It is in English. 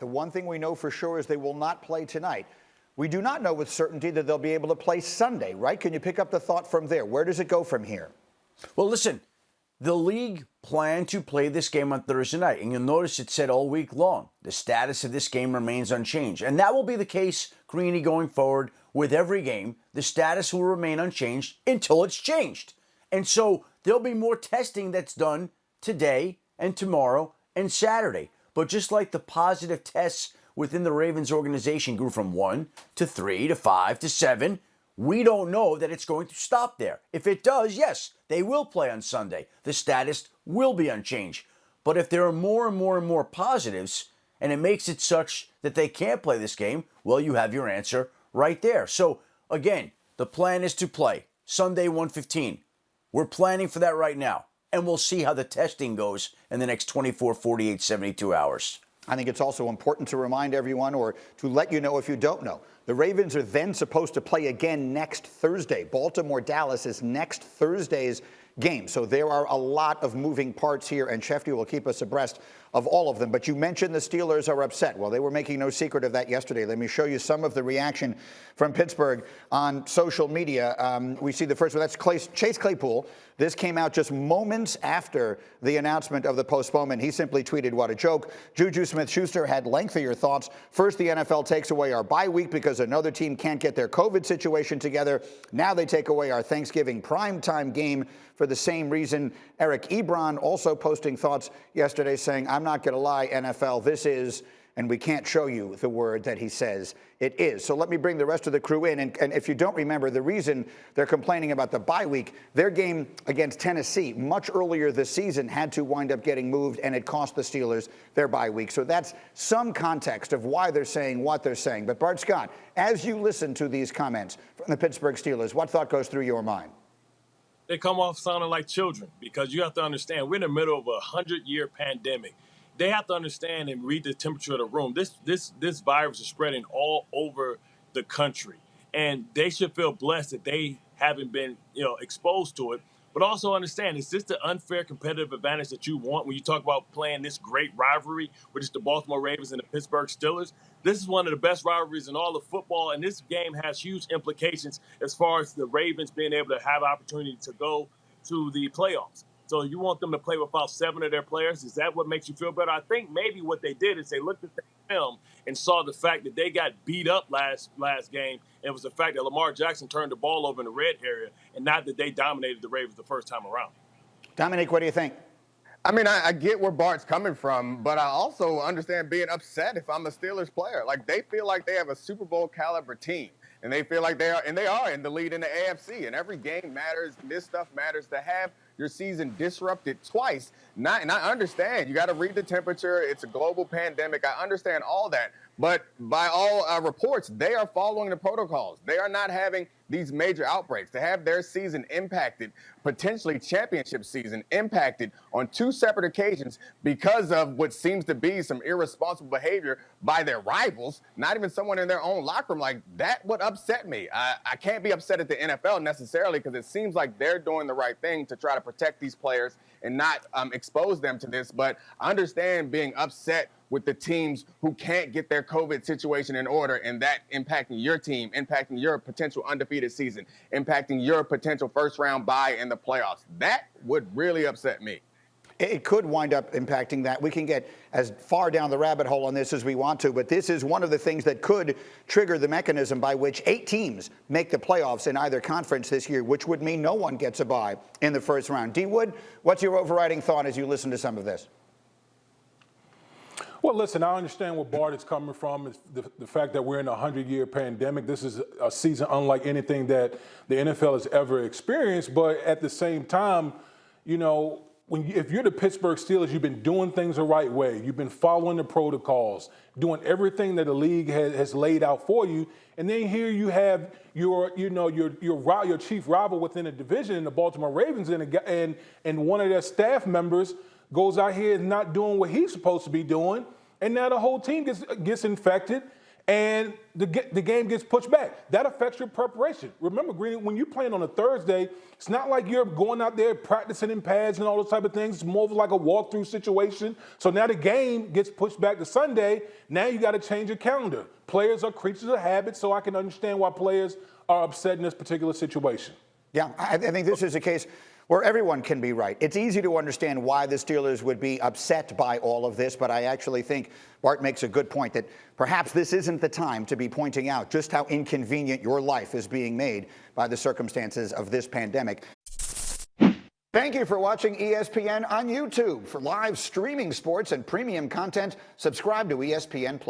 The one thing we know for sure is they will not play tonight. We do not know with certainty that they'll be able to play Sunday, right? Can you pick up the thought from there? Where does it go from here? Well, listen, the league planned to play this game on Thursday night, and you'll notice it said all week long, the status of this game remains unchanged. And that will be the case, Greeny, going forward with every game. The status will remain unchanged until it's changed. And so there'll be more testing that's done today and tomorrow and Saturday. But just like the positive tests within the Ravens organization grew from 1 to 3 to 5 to 7, we don't know that it's going to stop there. If it does, yes, they will play on Sunday. The status will be unchanged. But if there are more and more and more positives, and it makes it such that they can't play this game, well, you have your answer right there. So, again, the plan is to play Sunday 1:15. We're planning for that right now. And we'll see how the testing goes in the next 24, 48, 72 hours. I think it's also important to remind everyone, or to let you know if you don't know, the Ravens are then supposed to play again next Thursday. Baltimore-Dallas is next Thursday's game. So there are a lot of moving parts here, and Shefty will keep us abreast of all of them. But you mentioned the Steelers are upset. Well, they were making no secret of that yesterday. Let me show you some of the reaction from Pittsburgh on social media. We see the first one. That's Chase Claypool. This came out just moments after the announcement of the postponement. He simply tweeted, "What a joke." Juju Smith-Schuster had lengthier thoughts. "First, the NFL takes away our bye week because another team can't get their COVID situation together. Now they take away our Thanksgiving primetime game for the same reason." Eric Ebron also posting thoughts yesterday saying, "I'm not going to lie, NFL, this is," and we can't show you the word that he says it is. So let me bring the rest of the crew in. And if you don't remember, the reason they're complaining about the bye week, their game against Tennessee much earlier this season had to wind up getting moved, and it cost the Steelers their bye week. So that's some context of why they're saying what they're saying. But Bart Scott, as you listen to these comments from the Pittsburgh Steelers, what thought goes through your mind? They come off sounding like children, because you have to understand we're in the middle of a 100-year pandemic. They have to understand and read the temperature of the room. This virus is spreading all over the country, and they should feel blessed that they haven't been exposed to it. But also understand, is this the unfair competitive advantage that you want when you talk about playing this great rivalry, which is the Baltimore Ravens and the Pittsburgh Steelers? This is one of the best rivalries in all of football, and this game has huge implications as far as the Ravens being able to have opportunity to go to the playoffs. So you want them to play without 7 of their players? Is that what makes you feel better? I think maybe what they did is they looked at the film and saw the fact that they got beat up last game. And it was the fact that Lamar Jackson turned the ball over in the red area, and not that they dominated the Ravens the first time around. Dominic, what do you think? I mean, I get where Bart's coming from, but I also understand being upset if I'm a Steelers player. Like, they feel like they have a Super Bowl caliber team, and they feel like they are in the lead in the AFC, and every game matters. This stuff matters. To have your season disrupted twice, and I understand. You got to read the temperature. It's a global pandemic. I understand all that. But by all reports, they are following the protocols. They are not having these major outbreaks. To have their season impacted, potentially championship season impacted on 2 separate occasions because of what seems to be some irresponsible behavior by their rivals, not even someone in their own locker room, like that would upset me. I can't be upset at the NFL necessarily, because it seems like they're doing the right thing to try to protect these players and not expose them to this. But I understand being upset with the teams who can't get their COVID situation in order, and that impacting your team, impacting your potential undefeated season, impacting your potential first-round bye in the playoffs. That would really upset me. It could wind up impacting that. We can get as far down the rabbit hole on this as we want to, but this is one of the things that could trigger the mechanism by which 8 teams make the playoffs in either conference this year, which would mean no one gets a bye in the first round. DWoods, what's your overriding thought as you listen to some of this? Well, listen, I understand where Bart is coming from. Is the fact that we're in a 100-year pandemic. This is a season unlike anything that the NFL has ever experienced. But at the same time, if you're the Pittsburgh Steelers, you've been doing things the right way. You've been following the protocols, doing everything that the league has laid out for you. And then here you have your chief rival within the division, the Baltimore Ravens, and one of their staff members goes out here and not doing what he's supposed to be doing, and now the whole team gets infected, and the game gets pushed back. That affects your preparation. Remember, Green, when you're playing on a Thursday, it's not like you're going out there practicing in pads and all those type of things. It's more of like a walkthrough situation. So now the game gets pushed back to Sunday. Now you got to change your calendar. Players are creatures of habit, so I can understand why players are upset in this particular situation. Yeah, I think this is a case where everyone can be right. It's easy to understand why the Steelers would be upset by all of this, but I actually think Bart makes a good point that perhaps this isn't the time to be pointing out just how inconvenient your life is being made by the circumstances of this pandemic. Thank you for watching ESPN on YouTube. For live streaming sports and premium content, subscribe to ESPN+.